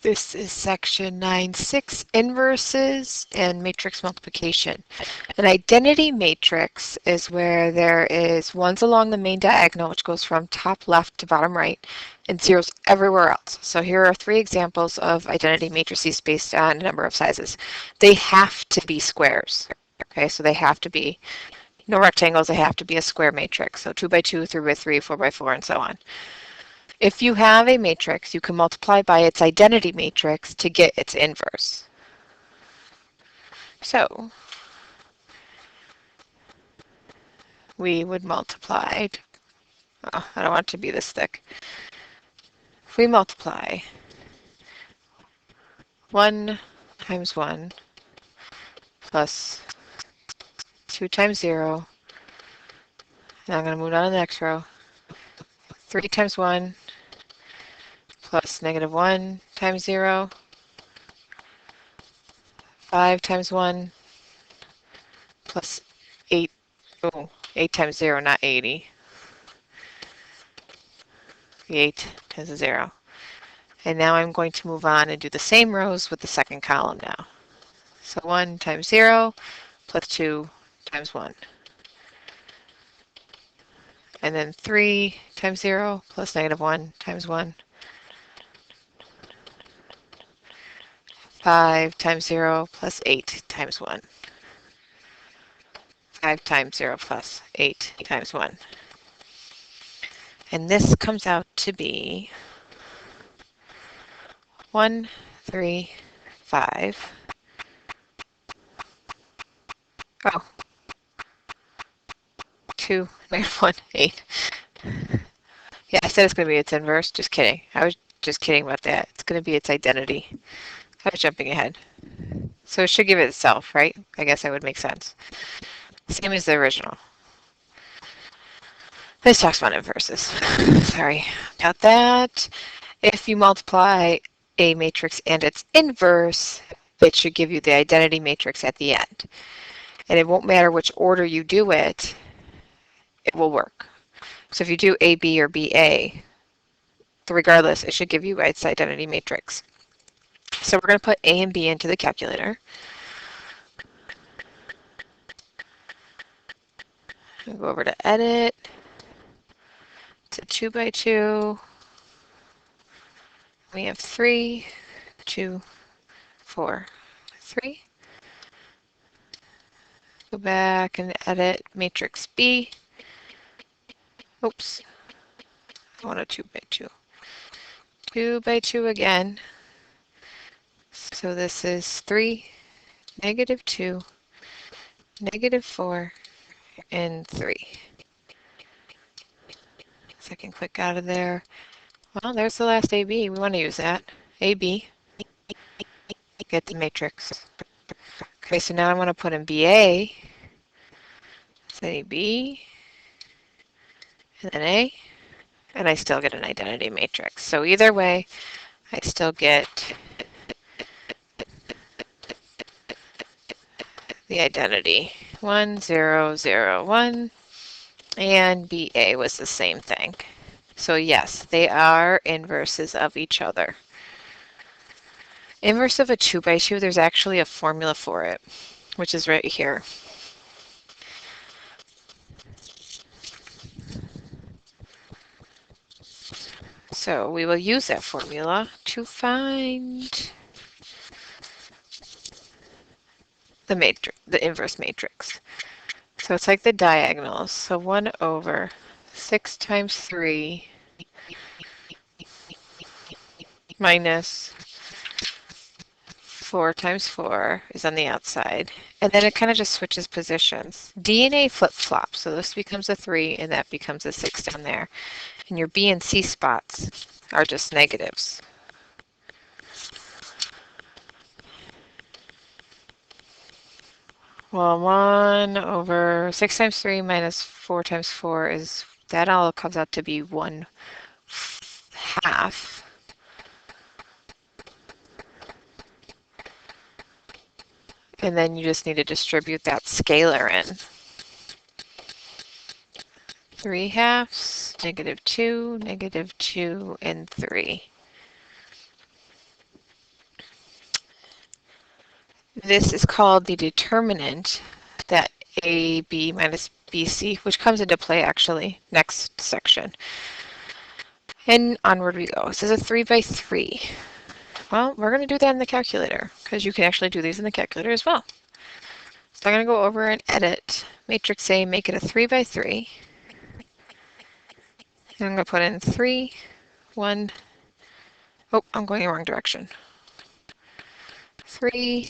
This is section 9.6, inverses and matrix multiplication. An identity matrix is where there is ones along the main diagonal, which goes from top left to bottom right, and zeros everywhere else. So here are 3 examples of identity matrices based on a number of sizes. They have to be squares. Okay, so they have to be no rectangles, they have to be a square matrix. So 2 by 2, 3 by 3, 4 by 4, and so on. If you have a matrix, you can multiply by its identity matrix to get its inverse. So we would multiply, oh, I don't want it to be this thick. If we multiply 1 times 1 plus 2 times 0, and I'm going to move on to the next row, 3 times 1 plus negative 1 times 0, 5 times 1 plus 8, oh, 8 times 0, not 80. 8 times 0. And now I'm going to move on and do the same rows with the second column now. So 1 times 0 plus 2 times 1. And then 3 times 0 plus negative 1 times 1. 5 times 0 plus 8 times 1. 5 times 0 plus 8 times 1. And this comes out to be 1, 3, 5. Oh, 2, negative 1, 8. Yeah, I said it's going to be its inverse. Just kidding. I was just kidding about that. It's going to be its identity. I was jumping ahead. So it should give it itself, right? I guess that would make sense. Same as the original. This talks about inverses. Sorry about that. If you multiply a matrix and its inverse, it should give you the identity matrix at the end. And it won't matter which order you do it, it will work. So if you do AB or BA, regardless, it should give you its identity matrix. So we're going to put A and B into the calculator. I'll go over to edit, to 2 by 2. We have 3, 2, 4, 3. Go back and edit matrix B. Oops, I want a 2 by 2. 2 by 2 again. So this is 3, negative 2, negative 4, and 3. So I can click out of there. Well, there's the last AB. We want to use that. AB. Get the matrix. Okay, so now I want to put in BA. So AB. And then A. And I still get an identity matrix. So either way, I still get the identity. 1, 0, 0, 1. And BA was the same thing. So yes, they are inverses of each other. Inverse of a 2 by 2, there's actually a formula for it, which is right here. So we will use that formula to find the inverse matrix. So it's like the diagonals. So 1 over 6 times 3 minus 4 times 4 is on the outside. And then it kind of just switches positions. D and A flip-flop. So this becomes a 3 and that becomes a 6 down there. And your B and C spots are just negatives. Well, 1 over 6 times 3 minus 4 times 4 is, that all comes out to be 1/2. And then you just need to distribute that scalar in. 3/2, negative 2, negative 2, and 3. This is called the determinant that AB minus BC, which comes into play actually next section. And onward we go. This is a 3 by 3. Well, we're going to do that in the calculator because you can actually do these in the calculator as well. So I'm going to go over and edit matrix A, make it a 3 by 3. And I'm going to put in 3, 1. Oh, I'm going the wrong direction. 3,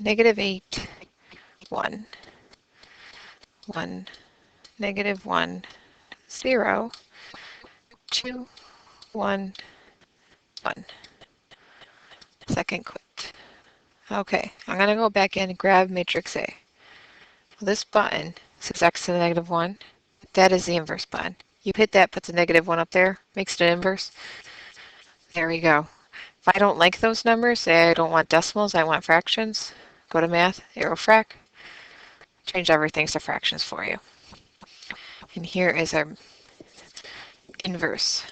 -8, 1, 1, -1, 0, 2, 1, 1. Second quit. Okay, I'm going to go back in and grab matrix A. This button says x to the -1. That is the inverse button. You hit that, puts a -1 up there, makes it an inverse. There we go. If I don't like those numbers, say I don't want decimals, I want fractions, go to math, arrow frac, change everything to fractions for you. And here is our inverse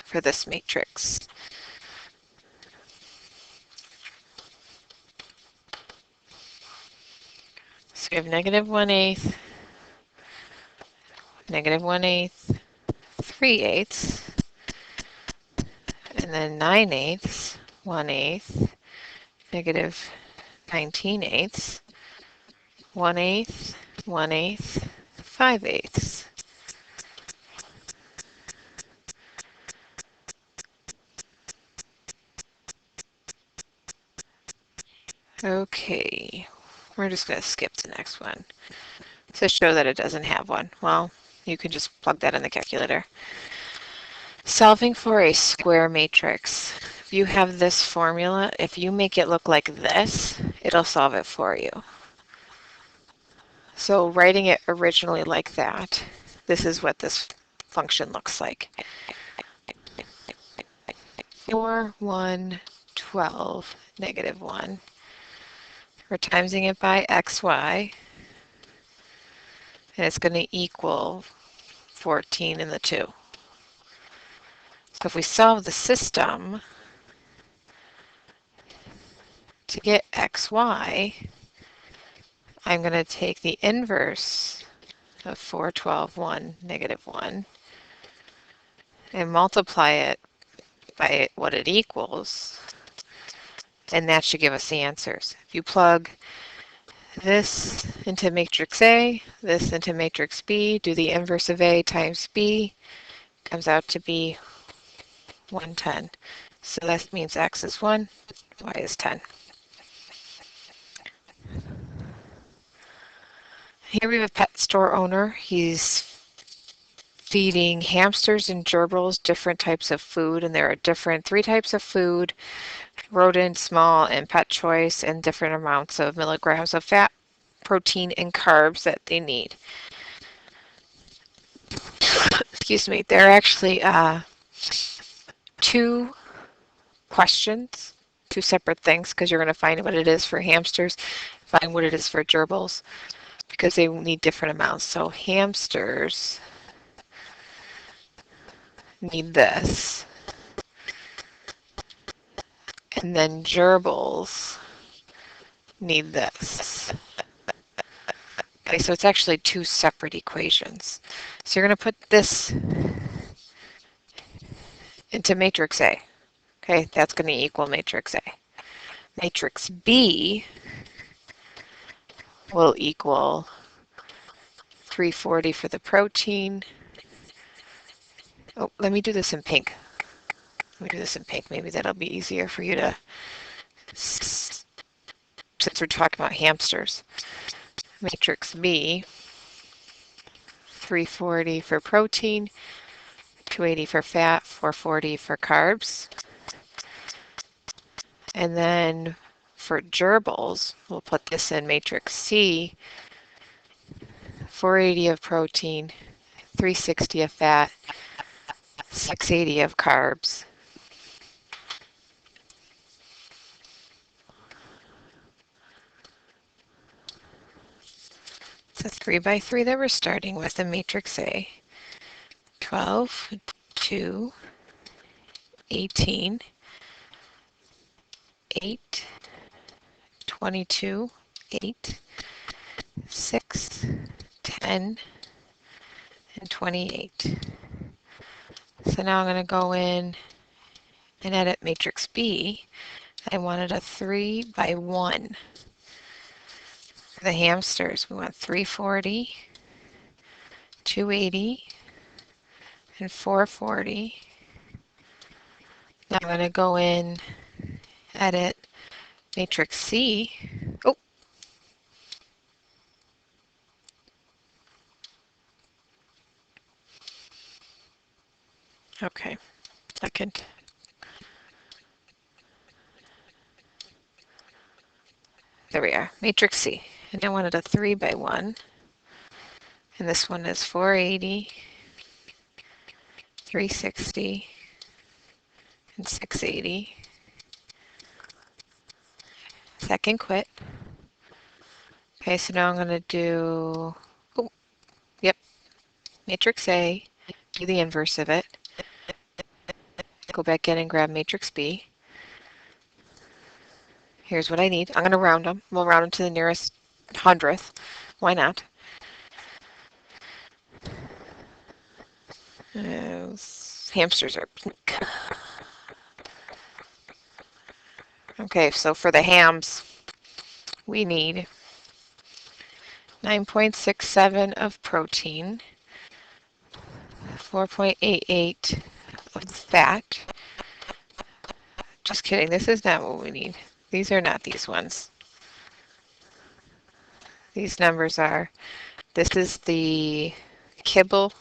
for this matrix. So we have -1/8, -1/8, 3/8, and then 9/8, 1/8, -19/8, 1/8, 1/8, 5/8. Okay, we're just going to skip the next one to show that it doesn't have one. Well, you can just plug that in the calculator. Solving for a square matrix. If you have this formula, if you make it look like this, it'll solve it for you. So writing it originally like that, this is what this function looks like. 4, 1, 12, -1. We're timesing it by xy, and it's going to equal 14 in the 2. So if we solve the system to get xy, I'm going to take the inverse of 4, 12, 1, -1, and multiply it by what it equals, and that should give us the answers. If you plug this into matrix A, this into matrix B, do the inverse of A times B, comes out to be 110. So that means x is 1, y is 10. Here we have a pet store owner. He's feeding hamsters and gerbils different types of food, and there are different 3 types of food: rodent, small, and pet choice, and different amounts of milligrams of fat, protein, and carbs that they need. Excuse me, there are actually 2 questions, 2 separate things, because you're going to find what it is for hamsters, find what it is for gerbils, because they need different amounts. So hamsters need this, and then gerbils need this. Okay, so it's actually 2 separate equations. So you're going to put this into matrix A. Okay, that's going to equal matrix A. Matrix B will equal 340 for the protein. Oh, let me do this in pink. Let me do this in pink. Maybe that'll be easier for you to, since we're talking about hamsters. Matrix B, 340 for protein, 280 for fat, 440 for carbs. And then for gerbils, we'll put this in matrix C, 480 of protein, 360 of fat, 680 of carbs. It's a 3 by 3 that we're starting with in matrix A. 12, 2, 18, 8, 22, 8, 6, 10, and 28. So now I'm going to go in and edit matrix B. I wanted a 3 by 1. For the hamsters, we want 340, 280, and 440. Now I'm going to go in, edit matrix C. Oh, okay, second. There we are, matrix C. And I wanted a 3 by 1. And this one is 480, 360, and 680. Second quit. Okay, so now I'm going to do, oh, yep, matrix A, do the inverse of it. Go back in and grab matrix B. Here's what I need. I'm going to round them. We'll round them to the nearest hundredth. Why not? Hamsters are pink. Okay, so for the hams, we need 9.67 of protein, 4.88 of fat. Just kidding, this is not what we need. These are not these ones. These numbers are, this is the kibble.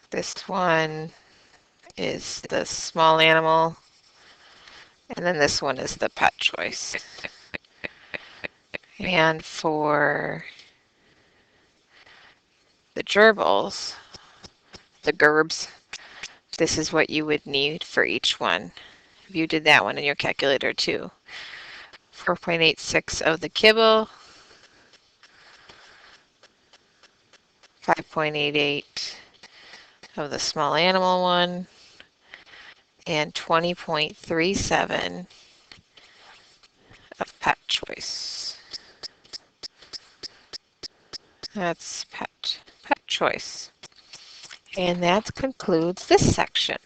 This one is the small animal. And then this one is the pet choice. And for the gerbils, the gerbs, this is what you would need for each one. If you did that one in your calculator too. 4.86 of the kibble, 5.88 of the small animal one, and 20.37 of pet choice. That's pet choice. And that concludes this section.